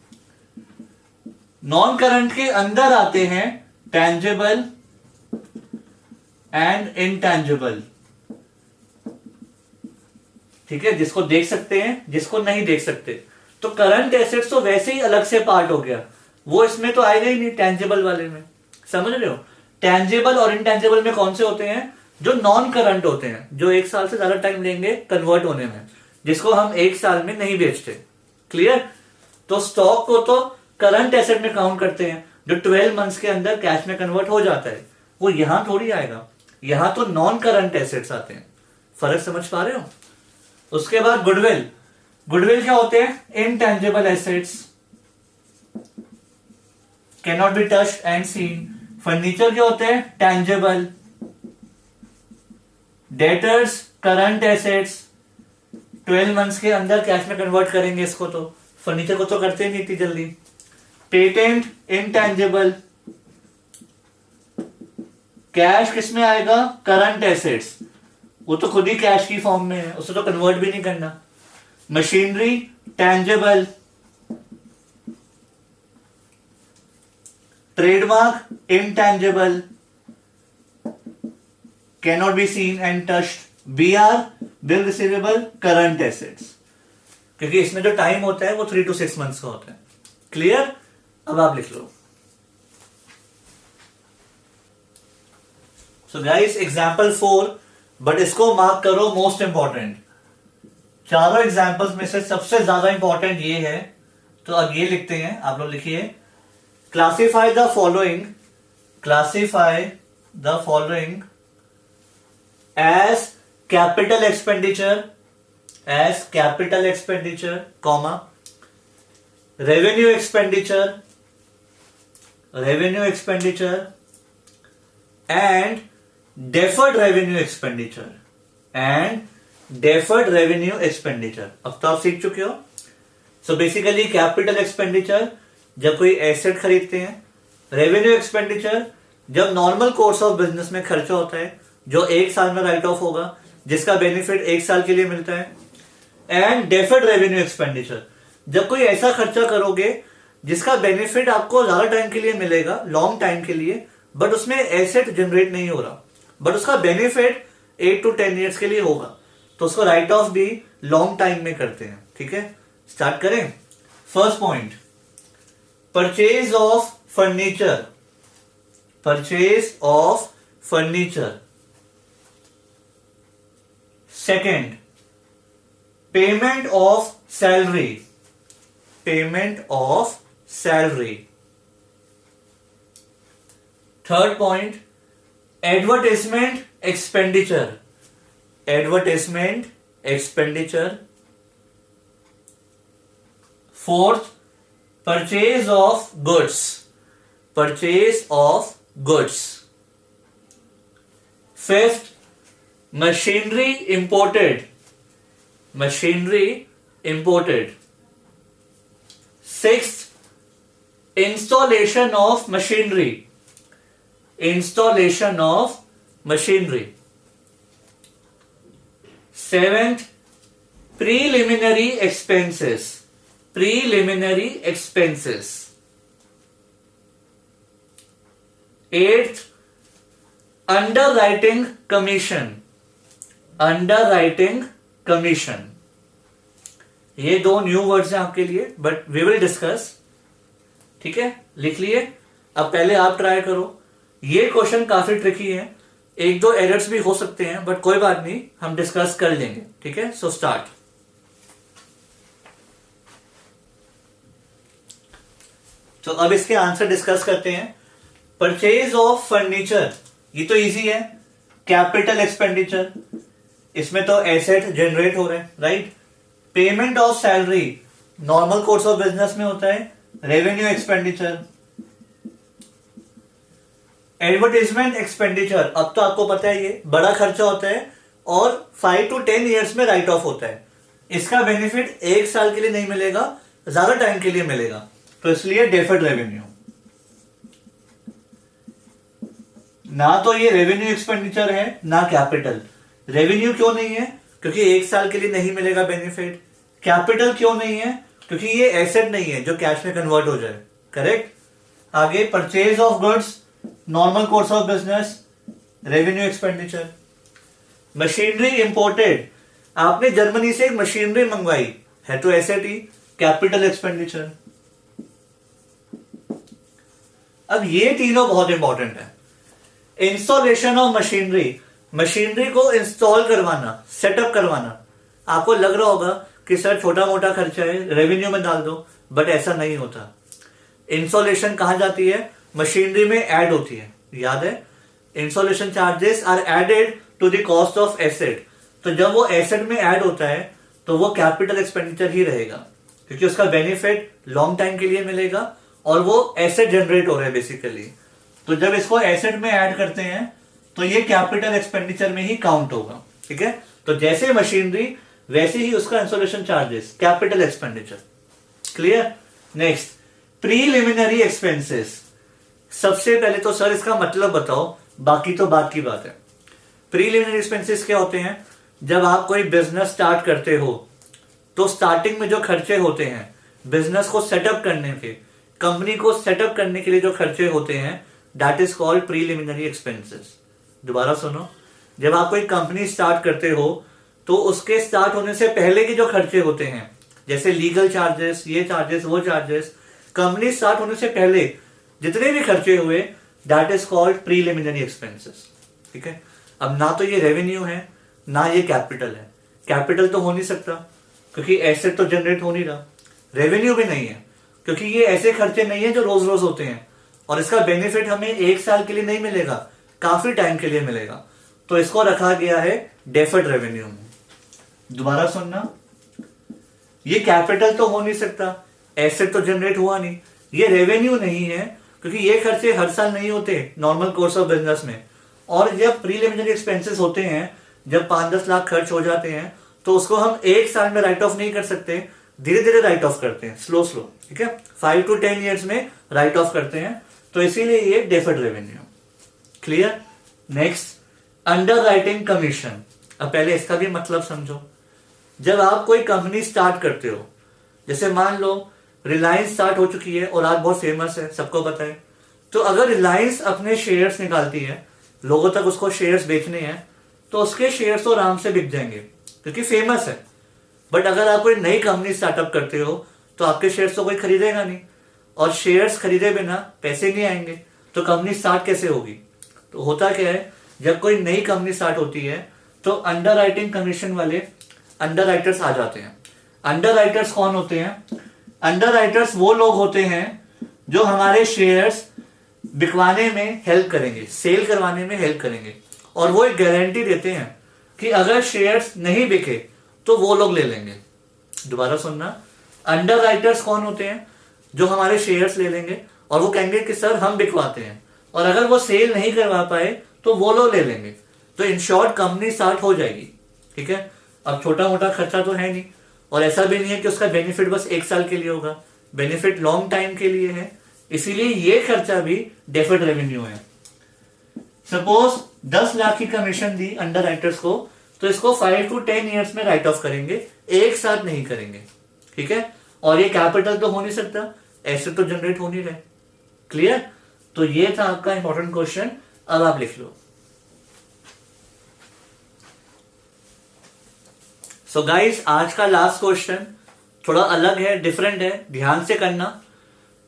नॉन करंट के अंदर आते हैं टेंजिबल एंड इनटेंजिबल। ठीक है, जिसको देख सकते हैं, जिसको नहीं देख सकते। तो करंट एसेट्स तो वैसे ही अलग से पार्ट हो गया, वो इसमें तो आएगा ही नहीं, टेंजिबल वाले में। समझ रहे हो? टेंजिबल और इनटेंजिबल में कौन से होते हैं? जो नॉन करंट होते हैं, जो 1 साल से ज्यादा टाइम लेंगे कन्वर्ट होने में, जिसको हम 1 साल में नहीं बेचते। क्लियर? तो स्टॉक को तो करंट एसेट में काउंट करते हैं, जो 12 मंथ्स के अंदर कैश में कन्वर्ट हो जाता है। वो यहां थोड़ी आएगा, यहां तो नॉन करंट एसेट्स आते हैं। फर्क समझ पा रहे हो? उसके बाद गुडविल। गुडविल क्या होते हैं? Intangible assets, can not be touched and seen. Furniture क्या होते हैं? Tangible. Debtors current assets, 12 months के अंदर कैश में कन्वर्ट करेंगे इसको, तो फर्नीचर को तो करते नहीं इतनी जल्दी। Patent intangible. कैश किस में आएगा? करंट एसेट्स, वो तो खुद ही कैश की फॉर्म में है, उसे तो कन्वर्ट भी नहीं करना। Machinery tangible. Trademark intangible, cannot be seen and touched. BR bill receivable current assets, क्योंकि इसमें जो टाइम होता है वो 3 to 6 मंथ्स का होता है। क्लियर? अब आप लिख लो। सो गाइस एग्जाम्पल 4, बट इसको मार्क करो मोस्ट इंपॉर्टेंट। चारों एग्जाम्पल्स में से सबसे ज्यादा इंपॉर्टेंट ये है, तो अब ये लिखते हैं, आप लोग लिखिए। Classify the following, classify the following as capital expenditure, as capital expenditure, comma, revenue expenditure, revenue expenditure, and deferred revenue expenditure, and deferred revenue expenditure. अब तो आप सीख चुके हो। सो बेसिकली कैपिटल एक्सपेंडिचर जब कोई एसेट खरीदते हैं, रेवेन्यू एक्सपेंडिचर जब नॉर्मल कोर्स ऑफ बिजनेस में खर्चा होता है, जो 1 साल में राइट ऑफ होगा, जिसका बेनिफिट 1 साल के लिए मिलता है। एंड डेफर्ड रेवेन्यू एक्सपेंडिचर जब कोई ऐसा खर्चा करोगे जिसका बेनिफिट आपको ज्यादा टाइम के लिए मिलेगा, लॉन्ग टाइम के लिए, बट उसमें एसेट जनरेट नहीं हो रहा, बट उसका बेनिफिट 8 to 10 ईयर्स के लिए होगा, तो उसको राइट ऑफ भी लॉन्ग टाइम में करते हैं। ठीक है, स्टार्ट करें। First point, purchase of furniture, purchase of furniture. Second, payment of salary, payment of salary. Third point, advertisement expenditure, advertisement expenditure. Fourth, purchase of goods, purchase of goods. Fifth, machinery imported, machinery imported. Sixth, installation of machinery, installation of machinery. Seventh, preliminary expenses, preliminary expenses. Eighth, underwriting commission, underwriting commission. ये 2 न्यू वर्ड्स हैं आपके लिए, बट वी विल डिस्कस। ठीक है, लिख लिए। अब पहले आप ट्राई करो। ये क्वेश्चन काफी ट्रिकी है, 1-2 एरर्स भी हो सकते हैं, बट कोई बात नहीं, हम डिस्कस कर लेंगे। ठीक है, सो स्टार्ट। तो अब इसके आंसर डिस्कस करते हैं। परचेज ऑफ फर्नीचर, ये तो इजी है, कैपिटल एक्सपेंडिचर, इसमें तो एसेट जनरेट हो रहे हैं, right. Payment of salary normal course of business में होता है, रेवेन्यू एक्सपेंडिचर। एडवर्टाइजमेंट एक्सपेंडिचर, अब तो आपको पता है ये बड़ा खर्चा होता है और 5 to 10 ईयर्स में राइट ऑफ होता है। इसका बेनिफिट 1 साल के लिए नहीं मिलेगा, ज्यादा टाइम के लिए मिलेगा, तो इसलिए डेफर्ड रेवेन्यू। ना तो ये रेवेन्यू एक्सपेंडिचर है ना कैपिटल। रेवेन्यू क्यों नहीं है? क्योंकि 1 साल के लिए नहीं मिलेगा बेनिफिट। कैपिटल क्यों नहीं है? क्योंकि ये एसेट नहीं है जो कैश में कन्वर्ट हो जाए। करेक्ट। आगे, purchase of goods normal course of business, revenue expenditure. Machinery imported, आपने जर्मनी से एक मशीनरी मंगवाई है, तो एसेट ही, कैपिटल एक्सपेंडिचर। अब ये तीनों बहुत इंपॉर्टेंट है। इंस्टॉलेशन ऑफ मशीनरी, मशीनरी को इंस्टॉल करवाना, सेटअप करवाना। आपको लग रहा होगा कि सर छोटा मोटा खर्चा है, रेवेन्यू में डाल दो, बट ऐसा नहीं होता। इंस्टॉलेशन कहां जाती है? मशीनरी में ऐड होती है, याद है? Installation charges are added to the cost of asset. तो जब वो एसेट में ऐड होता है तो वो कैपिटल एक्सपेंडिचर ही रहेगा, क्योंकि उसका बेनिफिट लॉन्ग टाइम के लिए मिलेगा और वो एसेट जनरेट हो रहा है बेसिकली। तो जब इसको एसेट में ऐड करते हैं तो ये कैपिटल एक्सपेंडिचर में ही काउंट होगा, ठीक है? तो जैसे मशीनरी वैसे ही उसका installation charges, capital expenditure. Clear? Next, preliminary expenses. सबसे पहले तो सर इसका मतलब बताओ, बाकी तो बात की बात है। प्रीलिमिनरी एक्सपेंसेस क्या होते हैं? जब आप कोई बिजनेस स्टार्ट करते हो तो स्टार्टिंग में जो खर्चे होते हैं, बिजनेस को सेटअप करने के, कंपनी को सेटअप करने के लिए जो खर्चे होते हैं, that is called preliminary expenses. दोबारा सुनो, जब आप कोई कंपनी स्टार्ट करते हो तो उसके स्टार्ट होने से पहले के जो खर्चे होते हैं, जैसे लीगल चार्जेस, ये चार्जेस, वो चार्जेस, कंपनी स्टार्ट होने से पहले जितने भी खर्चे हुए, that is called preliminary expenses. ठीक है? अब ना तो ये रेवेन्यू है ना ये कैपिटल है। कैपिटल तो हो नहीं सकता क्योंकि एसेट तो जनरेट हो नहीं रहा, रेवेन्यू भी नहीं है क्योंकि ये ऐसे खर्चे नहीं है जो रोज रोज होते हैं, और इसका बेनिफिट हमें एक साल के लिए नहीं मिलेगा, काफी टाइम के लिए मिलेगा। तो इसको रखा गया है डेफर्ड रेवेन्यू में। दोबारा सुनना, ये कैपिटल तो हो नहीं सकता, एसेट तो जनरेट हुआ नहीं, ये रेवेन्यू नहीं है क्योंकि ये खर्चे हर साल नहीं होते नॉर्मल कोर्स ऑफ बिजनेस में। और जब प्रीलिमिनरी एक्सपेंसेस होते हैं, जब 5-10 लाख खर्च हो जाते हैं, तो उसको हम एक साल में राइट ऑफ नहीं कर सकते, धीरे धीरे राइट ऑफ करते हैं, स्लो स्लो। ठीक है? 5 to 10 ईयर्स में राइट ऑफ करते हैं, तो इसीलिए ये deferred revenue. Clear? Next, under writing commission. अब पहले इसका भी मतलब समझो। जब आप कोई कंपनी स्टार्ट करते हो, जैसे मान लो रिलायंस स्टार्ट हो चुकी है और आज बहुत फेमस है, सबको पता है, तो अगर रिलायंस अपने शेयर्स निकालती है, लोगों तक उसको शेयर्स बेचने हैं, तो उसके शेयर्स तो आराम से बिक जाएंगे क्योंकि फेमस है। बट अगर आप कोई नई कंपनी स्टार्टअप करते हो तो आपके शेयर्स तो कोई खरीदेगा नहीं, और शेयर्स खरीदे बिना पैसे नहीं आएंगे, तो कंपनी स्टार्ट कैसे होगी? तो होता क्या है, जब कोई नई कंपनी स्टार्ट होती है तो अंडर राइटिंग कमीशन वाले अंडर राइटर्स आ जाते हैं। अंडर राइटर्स कौन होते हैं? अंडर राइटर्स वो लोग होते हैं जो हमारे शेयर्स बिकवाने में हेल्प करेंगे, सेल करवाने में हेल्प करेंगे, और वो एक गारंटी देते हैं कि अगर शेयर्स नहीं बिके तो वो लोग ले लेंगे। दोबारा सुनना, अंडर राइटर्स कौन होते हैं? जो हमारे शेयर्स ले लेंगे और वो कहेंगे कि सर हम बिकवाते हैं, और अगर वो सेल नहीं करवा पाए तो वो लोग ले लेंगे। तो इन शॉर्ट कंपनी स्टार्ट हो जाएगी। ठीक है? अब छोटा मोटा खर्चा तो है नहीं, और ऐसा भी नहीं है कि उसका बेनिफिट बस एक साल के लिए होगा, बेनिफिट लॉन्ग टाइम के लिए है, इसीलिए ये खर्चा भी डेफर्ड रेवेन्यू है। सपोज 10 लाख की कमीशन दी अंडर राइटर्स को, तो इसको 5 to 10 ईयर्स में राइट ऑफ करेंगे, एक साथ नहीं करेंगे। ठीक है? और ये कैपिटल तो हो नहीं सकता, ऐसे तो जनरेट हो नहीं रहे। क्लियर? तो ये था आपका इंपॉर्टेंट क्वेश्चन, अब आप लिख लो। सो गाइस, आज का लास्ट क्वेश्चन थोड़ा अलग है, डिफरेंट है, ध्यान से करना।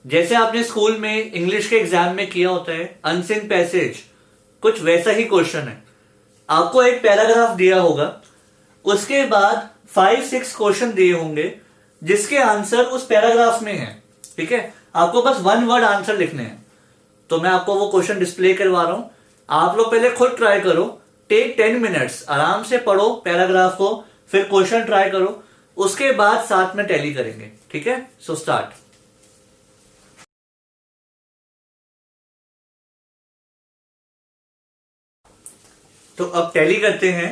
जैसे आपने स्कूल में इंग्लिश के एग्जाम में किया होता है अनसीन पैसेज, कुछ वैसा ही क्वेश्चन है। आपको एक पैराग्राफ दिया होगा, उसके बाद 5-6 क्वेश्चन दिए होंगे जिसके आंसर उस पैराग्राफ में है। ठीक है? आपको बस 1 वर्ड आंसर लिखने हैं। तो मैं आपको वो क्वेश्चन डिस्प्ले करवा रहा हूं, आप लोग पहले खुद ट्राई करो, टेक 10 मिनट्स, आराम से पढ़ो पैराग्राफ को, फिर क्वेश्चन ट्राई करो, उसके बाद साथ में टैली करेंगे। ठीक है? So start. तो अब टैली करते हैं।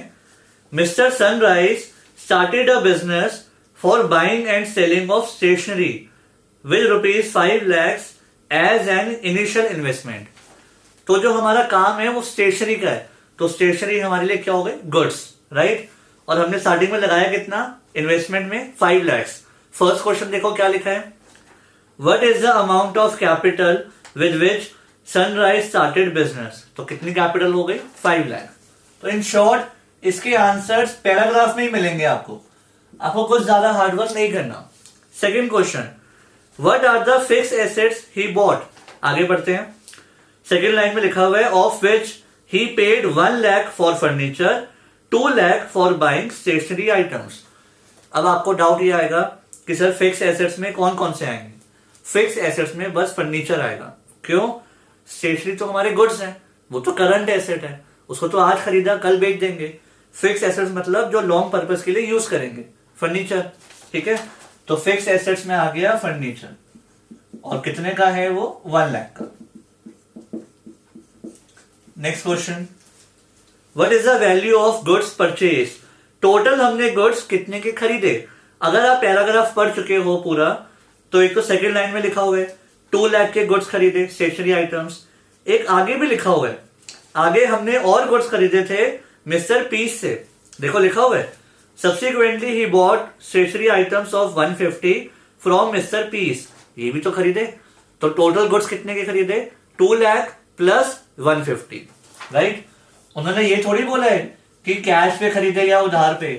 Mister Sunrise started a business for buying and selling of stationery with ₹5 lakhs as an initial investment. तो जो हमारा काम है वो स्टेशनरी का है, तो स्टेशनरी हमारे लिए क्या हो गई? Goods, right? और हमने स्टार्टिंग में लगाया कितना इन्वेस्टमेंट में? 5 lakhs। फर्स्ट क्वेश्चन देखो क्या लिखा है, what is the amount of capital with which Sunrise started business. तो कितनी कैपिटल हो गई? 5 लाख। तो इन शॉर्ट इसके आंसर्स पैराग्राफ में ही मिलेंगे आपको कुछ ज्यादा हार्डवर्क नहीं करना। Second question, what are the fixed assets he bought. आगे बढ़ते हैं। सेकेंड लाइन में लिखा हुआ है of which he paid 1 lakh for furniture, 2 lakh for buying stationery items. अब आपको डाउट ये आएगा कि सर फिक्स एसेट्स में कौन कौन से आएंगे? फिक्स एसेट्स में बस फर्नीचर आएगा। क्यों? स्टेशनरी तो हमारे गुड्स हैं, वो तो करंट एसेट है, उसको तो आज खरीदा कल बेच देंगे। फिक्स एसेट्स मतलब जो लॉन्ग पर्पस के लिए यूज करेंगे, फर्नीचर। ठीक है, तो फिक्स एसेट्स में आ गया फर्नीचर, और कितने का है वो? 1 लाख का। Next question, what is the value of goods purchase? Total हमने गुड्स कितने के खरीदे? अगर आप पैराग्राफ पढ़ चुके हो पूरा, तो एक तो सेकेंड लाइन में लिखा हुआ है 2 लाख के गुड्स खरीदे, स्टेशनरी आइटम्स। एक आगे भी लिखा हुआ है, आगे हमने और गुड्स खरीदे थे मिस्टर पीस से। देखो लिखा हुआ है subsequently he bought stationery items of 150 from mister Peace. ये भी तो खरीदे, तो टोटल गुड्स कितने के खरीदे? 2 लाख प्लस 150, राइट। उन्होंने ये थोड़ी बोला है कि कैश पे खरीदे या उधार पे।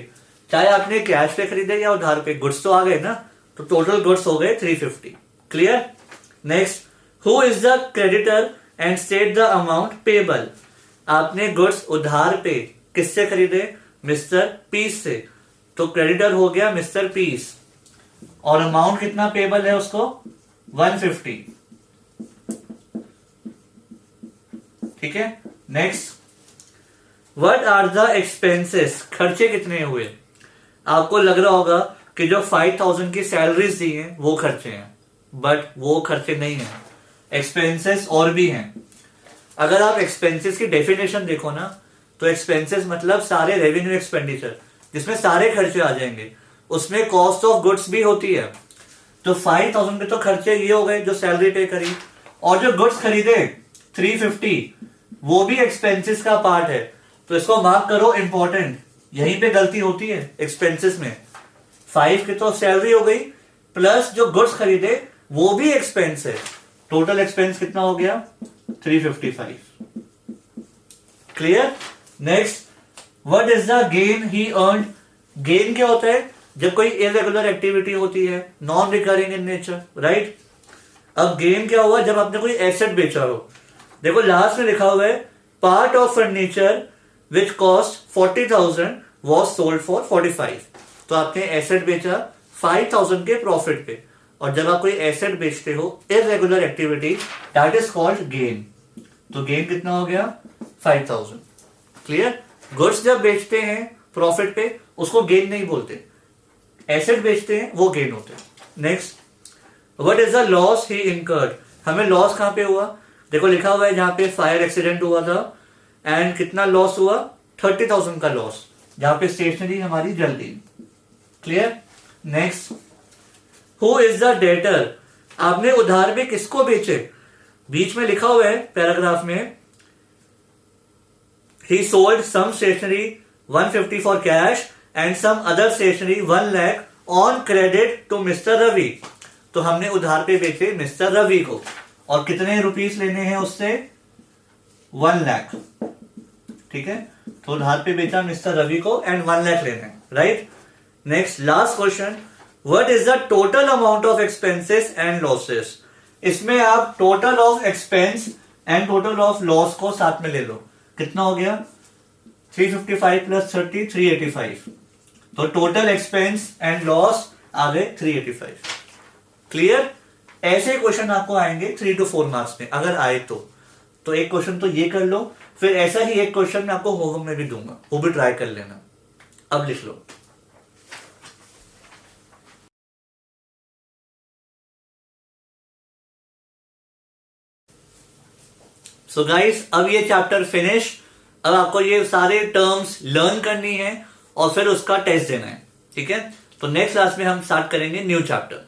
चाहे आपने कैश पे खरीदे या उधार पे, गुड्स तो आ गए ना, तो टोटल गुड्स हो गए 350। Clear? Next, who is the creditor and state the amount payable? आपने गुड्स उधार पे किससे खरीदे? मिस्टर पीस से, तो क्रेडिटर हो गया मिस्टर पीस, और अमाउंट कितना पेबल है उसको? 150। ठीक है, next, what are the expenses? खर्चे कितने हुए? आपको लग रहा होगा कि जो 5000 की सैलरीज दी हैं वो खर्चे हैं, बट वो खर्चे नहीं है, एक्सपेंसेस और भी हैं। अगर आप एक्सपेंसेस की डेफिनेशन देखो ना, तो एक्सपेंसेस मतलब सारे रेवेन्यू एक्सपेंडिचर, जिसमें सारे खर्चे आ जाएंगे, उसमें कॉस्ट ऑफ गुड्स भी होती है। तो 5000 के तो खर्चे ये हो गए जो सैलरी पे करी, और जो गुड्स खरीदे 350, वो भी एक्सपेंसेस का पार्ट है। तो इसको मार्क करो इंपॉर्टेंट, यहीं पे गलती होती है एक्सपेंसेस में। 5 की तो सैलरी हो गई, प्लस जो गुड्स खरीदे वो भी एक्सपेंस है। टोटल एक्सपेंस कितना हो गया? 355। Clear? Next, what is the gain he earned? Gain क्या होता है? जब कोई इरेगुलर एक्टिविटी होती है, non recurring in nature, right. अब गेन क्या हुआ? जब आपने कोई एसेट बेचा हो। देखो लास्ट में लिखा हुआ है part of furniture which cost 40,000 was sold for 45। तो आपने एसेट बेचा 5000 के प्रॉफिट पे, और जब आप कोई एसेट बेचते हो irregular activity, that is called gain. तो गेन कितना हो गया? 5000। क्लियर? गुड्स जब बेचते हैं प्रॉफिट पे, उसको गेन नहीं बोलते, एसेट बेचते हैं वो गेन होते हैं। Next, what is the loss he incurred? हमें लॉस कहां पे हुआ? देखो लिखा हुआ है जहां पे फायर एक्सीडेंट हुआ था, एंड कितना लॉस हुआ? 30,000 का लॉस, जहां पे स्टेशनरी हमारी जल गई। Clear? Next, who is the debtor? आपने उधार में किसको बेचे? बीच में लिखा हुआ है पैराग्राफ में, he sold some stationery 150 for cash and some other stationery 1 lakh on credit to mister Ravi. तो हमने उधार पे बेचे मिस्टर रवि को, और कितने रुपीस लेने हैं उससे? 1 लाख। ठीक है, तो उधार पे बेचा मिस्टर रवि को एंड 1 लाख लेने हैं, right. Next, last question, what is the total amount of expenses and losses? इसमें आप total of expense and total of loss को साथ में ले लो। कितना हो गया? 355 प्लस 30, 385। तो टोटल एक्सपेंस एंड लॉस आ गए 385। क्लियर? ऐसे क्वेश्चन आपको आएंगे 3 to 4 मार्क्स में, अगर आए तो एक क्वेश्चन तो ये कर लो, फिर ऐसा ही एक क्वेश्चन मैं आपको होमवर्क में भी दूंगा, वो भी ट्राई कर लेना। अब लिख लो। सो गाइस, अब ये चैप्टर फिनिश। अब आपको ये सारे टर्म्स लर्न करनी है और फिर उसका टेस्ट देना है। ठीक है, तो नेक्स्ट क्लास में हम स्टार्ट करेंगे न्यू चैप्टर।